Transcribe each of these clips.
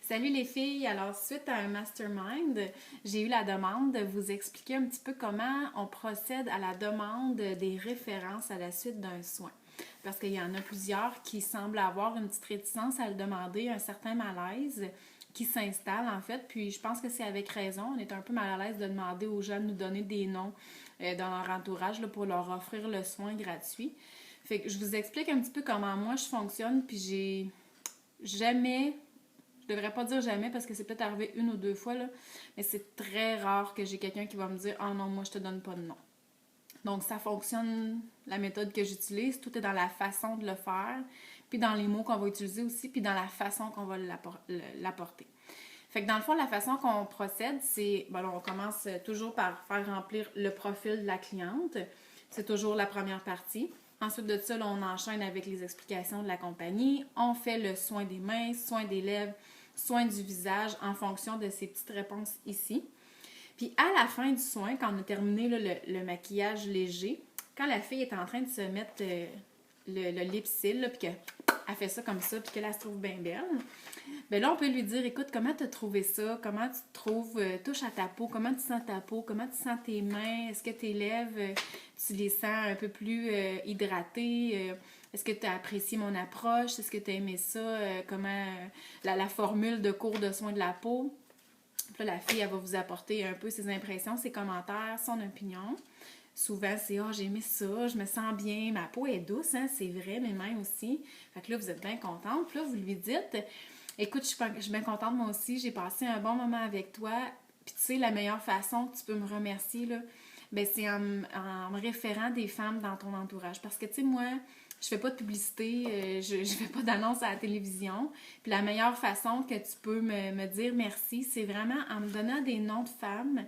Salut les filles! Alors, suite à un mastermind, j'ai eu la demande de vous expliquer un petit peu comment on procède à la demande des références à la suite d'un soin. Parce qu'il y en a plusieurs qui semblent avoir une petite réticence à le demander, un certain malaise qui s'installe en fait. Puis je pense que c'est avec raison. On est un peu mal à l'aise de demander aux gens de nous donner des noms dans leur entourage là, pour leur offrir le soin gratuit. Fait que je vous explique un petit peu comment moi je fonctionne, puis j'ai jamais, je devrais pas dire jamais parce que c'est peut-être arrivé une ou deux fois, là, mais c'est très rare que j'ai quelqu'un qui va me dire ah non, moi je te donne pas de nom. Donc ça fonctionne, la méthode que j'utilise, tout est dans la façon de le faire, puis dans les mots qu'on va utiliser aussi, puis dans la façon qu'on va l'apporter. Fait que dans le fond, la façon qu'on procède, c'est, bon, on commence toujours par faire remplir le profil de la cliente. C'est toujours la première partie. Ensuite de ça, là, on enchaîne avec les explications de la compagnie. On fait le soin des mains, soin des lèvres, soin du visage en fonction de ces petites réponses ici. Puis à la fin du soin, quand on a terminé là, le maquillage léger, quand la fille est en train de se mettre le lip-cil, puis qu'elle fait ça comme ça, puis qu'elle se trouve bien belle, bien là, on peut lui dire, écoute, comment tu as trouvé ça? Comment tu te trouves? Touche à ta peau. Comment tu sens ta peau? Comment tu sens tes mains? Est-ce que tes lèvres, tu les sens un peu plus hydratées? Est-ce que tu as apprécié mon approche? Est-ce que tu as aimé ça? Comment la formule de cours de soins de la peau? Puis là, la fille, elle va vous apporter un peu ses impressions, ses commentaires, son opinion. Souvent, c'est « Ah, j'ai aimé ça, je me sens bien, ma peau est douce, hein, c'est vrai, mes mains aussi. » Fait que là, vous êtes bien contente. Puis là, vous lui dites « Écoute, je suis bien contente moi aussi, j'ai passé un bon moment avec toi. Puis tu sais, la meilleure façon que tu peux me remercier, là, ben, c'est en me référant des femmes dans ton entourage. Parce que, tu sais, moi, je fais pas de publicité, je fais pas d'annonce à la télévision. Puis la meilleure façon que tu peux me dire merci, c'est vraiment en me donnant des noms de femmes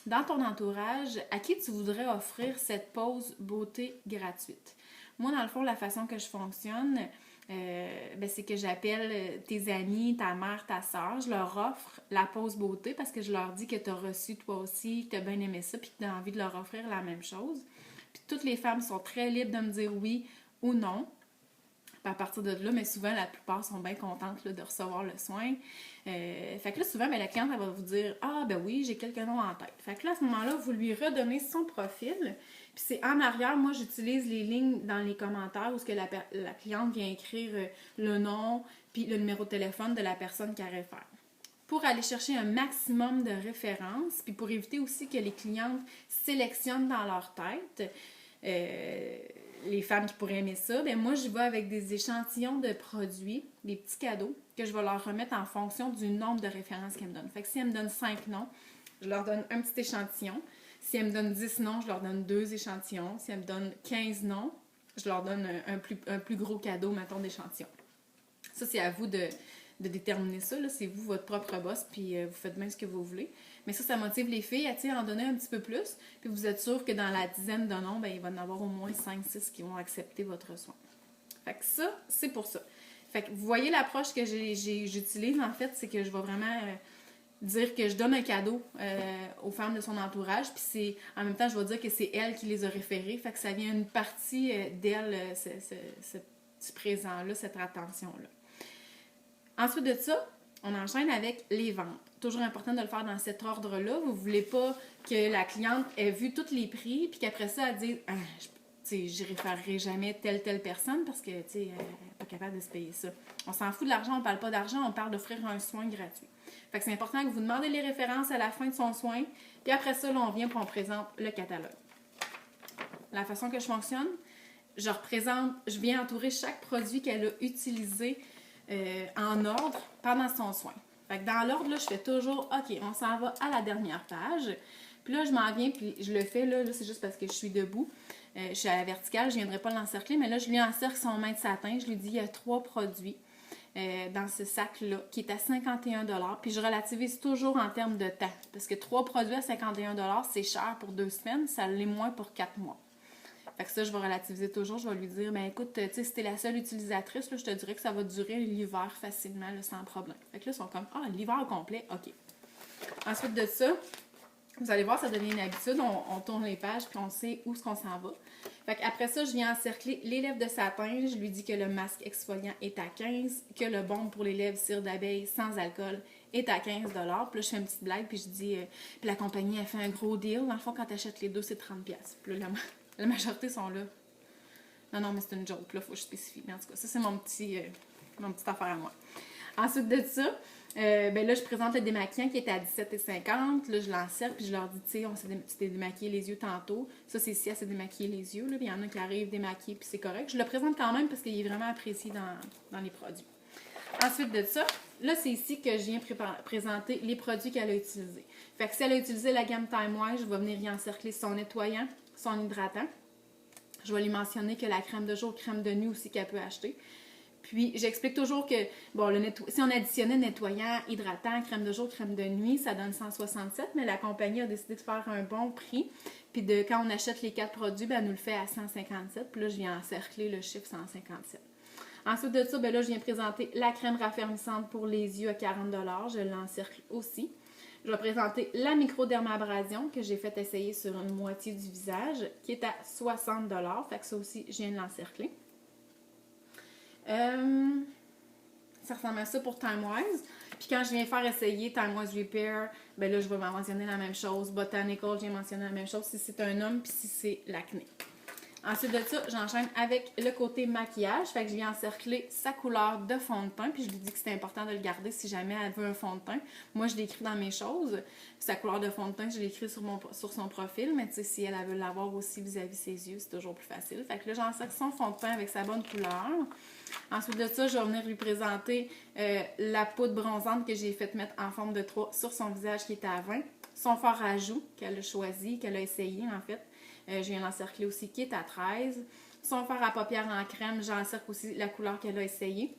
dans ton entourage à qui tu voudrais offrir cette pause beauté gratuite. Moi, dans le fond, la façon que je fonctionne, ben, c'est que j'appelle tes amis, ta mère, ta soeur, je leur offre la pause beauté parce que je leur dis que tu as reçu toi aussi, que tu as bien aimé ça, puis que tu as envie de leur offrir la même chose. Puis toutes les femmes sont très libres de me dire oui ou non. Puis à partir de là, mais souvent, la plupart sont bien contentes là, de recevoir le soin. Fait que là, souvent, ben, la cliente, elle va vous dire « Ah, ben oui, j'ai quelques noms en tête. » Fait que là, à ce moment-là, vous lui redonnez son profil. Puis c'est en arrière, moi, j'utilise les lignes dans les commentaires où ce que la cliente vient écrire le nom puis le numéro de téléphone de la personne qu'elle réfère. Pour aller chercher un maximum de références, puis pour éviter aussi que les clientes sélectionnent dans leur tête les femmes qui pourraient aimer ça, ben moi, je vais avec des échantillons de produits, des petits cadeaux, que je vais leur remettre en fonction du nombre de références qu'elles me donnent. Fait que si elles me donnent 5 noms, je leur donne un petit échantillon. Si elles me donnent 10 noms, je leur donne 2 échantillons. Si elles me donnent 15 noms, je leur donne un plus gros cadeau, mettons, d'échantillon. Ça, c'est à vous de déterminer ça. C'est vous, votre propre boss, puis vous faites bien ce que vous voulez. Mais ça motive les filles à en donner un petit peu plus. Puis vous êtes sûr que dans la dizaine de noms, ben, il va y en avoir au moins 5-6 qui vont accepter votre soin. Fait que ça, c'est pour ça. Fait que vous voyez l'approche que j'utilise, en fait, c'est que je vais vraiment dire que je donne un cadeau aux femmes de son entourage. Puis en même temps, je vais dire que c'est elle qui les a référés. Fait que ça vient une partie d'elle, ce petit présent-là, cette attention-là. Ensuite de ça, on enchaîne avec les ventes. Toujours important de le faire dans cet ordre-là. Vous ne voulez pas que la cliente ait vu tous les prix puis qu'après ça, elle dise ah, je ne référerai jamais telle personne parce que elle n'est pas capable de se payer ça. On s'en fout de l'argent, on ne parle pas d'argent, on parle d'offrir un soin gratuit. Fait que c'est important que vous demandez les références à la fin de son soin. Puis après ça, là, on vient et on présente le catalogue. La façon que je fonctionne, je viens entourer chaque produit qu'elle a utilisé en ordre pendant son soin. Fait que dans l'ordre, là, je fais toujours, OK, on s'en va à la dernière page. Puis là, je m'en viens, puis je le fais, là c'est juste parce que je suis debout. Je suis à la verticale, je ne viendrai pas l'encercler, mais là, je lui encercle son main de satin. Je lui dis, il y a 3 produits dans ce sac-là, qui est à 51 $. Puis je relativise toujours en termes de temps. Parce que 3 produits à 51 $, c'est cher pour 2 semaines, ça l'est moins pour 4 mois. Fait que ça, je vais relativiser toujours. Je vais lui dire, ben écoute, tu sais, si t'es la seule utilisatrice, là, je te dirais que ça va durer l'hiver facilement, là, sans problème. Fait que là, ils sont comme, ah, l'hiver au complet, OK. Ensuite de ça, vous allez voir, ça devient une habitude. On tourne les pages, puis on sait où est-ce qu'on s'en va. Fait qu'après ça, je viens encercler les lèvres de satin. Je lui dis que le masque exfoliant est à 15, que le baume pour les lèvres cire d'abeille sans alcool est à 15 $. Puis là, je fais une petite blague, puis je dis... puis la compagnie a fait un gros deal. Dans le fond, quand tu achètes les deux, c'est 30$. Puis là, la majorité sont là. Non, mais c'est une joke, là, faut que je spécifie. Mais en tout cas, ça, c'est mon petit affaire à moi. Ensuite de ça, ben là, je présente le démaquillant qui est à 17,50 $. Là, je l'encercle, puis je leur dis, tu sais, tu t'es démaquillé les yeux tantôt. Ça, c'est si elle s'est démaquillé les yeux. Là. Puis il y en a qui arrivent démaquillés, puis c'est correct. Je le présente quand même parce qu'il est vraiment apprécié dans les produits. Ensuite de ça, là, c'est ici que je viens présenter les produits qu'elle a utilisés. Fait que si elle a utilisé la gamme Time Wise, je vais venir y encercler son nettoyant, son hydratant. Je vais lui mentionner que la crème de jour, crème de nuit aussi qu'elle peut acheter. Puis, j'explique toujours que, bon, si on additionnait nettoyant, hydratant, crème de jour, crème de nuit, ça donne 167, mais la compagnie a décidé de faire un bon prix. Puis, quand on achète les 4 produits, ben, elle nous le fait à 157. Puis là, je viens encercler le chiffre 157. Ensuite de ça, ben là, je viens présenter la crème raffermissante pour les yeux à 40 $. Je l'encercle aussi. Je vais présenter la microdermabrasion que j'ai fait essayer sur une moitié du visage, qui est à 60 $. Fait que ça aussi, je viens de l'encercler. Ça ressemble à ça pour Time Wise. Puis quand je viens faire essayer Time Wise Repair, ben là, je vais mentionner la même chose. Botanical, j'ai mentionné la même chose si c'est un homme puis si c'est l'acné. Ensuite de ça, j'enchaîne avec le côté maquillage. Fait que je viens encercler sa couleur de fond de teint. Puis je lui dis que c'est important de le garder si jamais elle veut un fond de teint. Moi, je l'écris dans mes choses. Sa couleur de fond de teint, je l'écris sur son profil. Mais tu sais, si elle veut l'avoir aussi vis-à-vis ses yeux, c'est toujours plus facile. Fait que là, j'encercle son fond de teint avec sa bonne couleur. Ensuite de ça, je vais venir lui présenter la poudre bronzante que j'ai fait mettre en forme de 3 sur son visage qui était à 20. Son fard à joues qu'elle a choisi, qu'elle a essayé en fait. Je viens l'encercler aussi qui est à 13. Son fard à paupières en crème, j'encercle aussi la couleur qu'elle a essayée,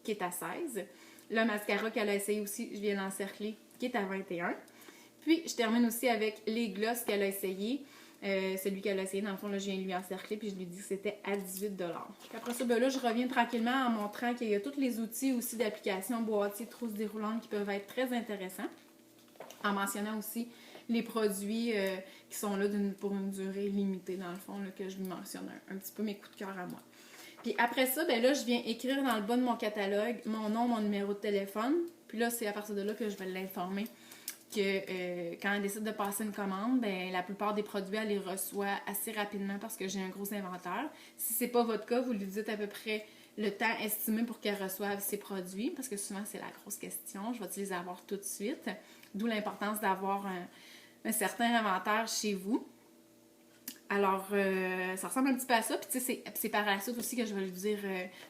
qui est à 16. Le mascara qu'elle a essayé aussi, je viens l'encercler, qui est à 21. Puis, je termine aussi avec les glosses qu'elle a essayé. Celui qu'elle a essayé, dans le fond, là, je viens lui encercler, puis je lui dis que c'était à 18 $. Puis après ça, ben là, je reviens tranquillement en montrant qu'il y a tous les outils aussi d'application, boîtier, trousses déroulantes qui peuvent être très intéressants. En mentionnant aussi les produits qui sont là pour une durée limitée, dans le fond, là, que je lui mentionne un petit peu mes coups de cœur à moi. Puis après ça, ben là, je viens écrire dans le bas de mon catalogue mon nom, mon numéro de téléphone. Puis là, c'est à partir de là que je vais l'informer que quand elle décide de passer une commande, ben la plupart des produits, elle les reçoit assez rapidement parce que j'ai un gros inventaire. Si c'est pas votre cas, vous lui dites à peu près le temps estimé pour qu'elle reçoive ses produits, parce que souvent, c'est la grosse question. Je vais-tu les avoir tout de suite? D'où l'importance d'avoir un certain inventaire chez vous. Alors, ça ressemble un petit peu à ça. Puis, tu sais, c'est par la suite aussi que je vais lui dire,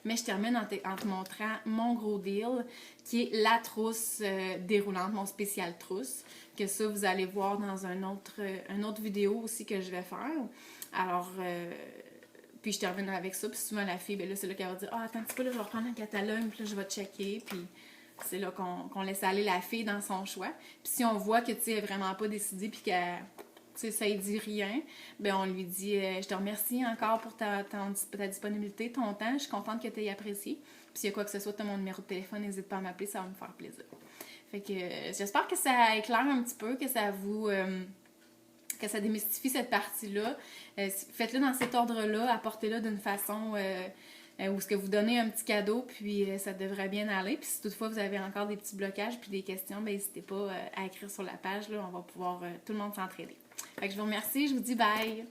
mais je termine en te montrant mon gros deal, qui est la trousse déroulante, mon spécial trousse. Que ça, vous allez voir dans une autre vidéo aussi que je vais faire. Alors, puis je termine avec ça. Puis souvent, la fille, ben là, c'est là qu'elle va dire, ah, attends un petit peu, là, je vais reprendre un catalogue, puis là, je vais checker. Puis c'est là qu'on laisse aller la fille dans son choix. Puis si on voit que, tu sais, elle n'est vraiment pas décidée, puis qu'elle... Tu sais, ça ne dit rien, ben on lui dit je te remercie encore pour ta disponibilité, ton temps, je suis contente que tu aies apprécié. Puis s'il y a quoi que ce soit, tu as mon numéro de téléphone, n'hésite pas à m'appeler, ça va me faire plaisir. Fait que j'espère que ça éclaire un petit peu, que ça vous que ça démystifie cette partie-là. Faites-le dans cet ordre-là, apportez-le d'une façon où ce que vous donnez un petit cadeau, puis ça devrait bien aller. Puis si toutefois vous avez encore des petits blocages puis des questions, ben n'hésitez pas à écrire sur la page, là, on va pouvoir tout le monde s'entraider. Fait que je vous remercie, je vous dis bye!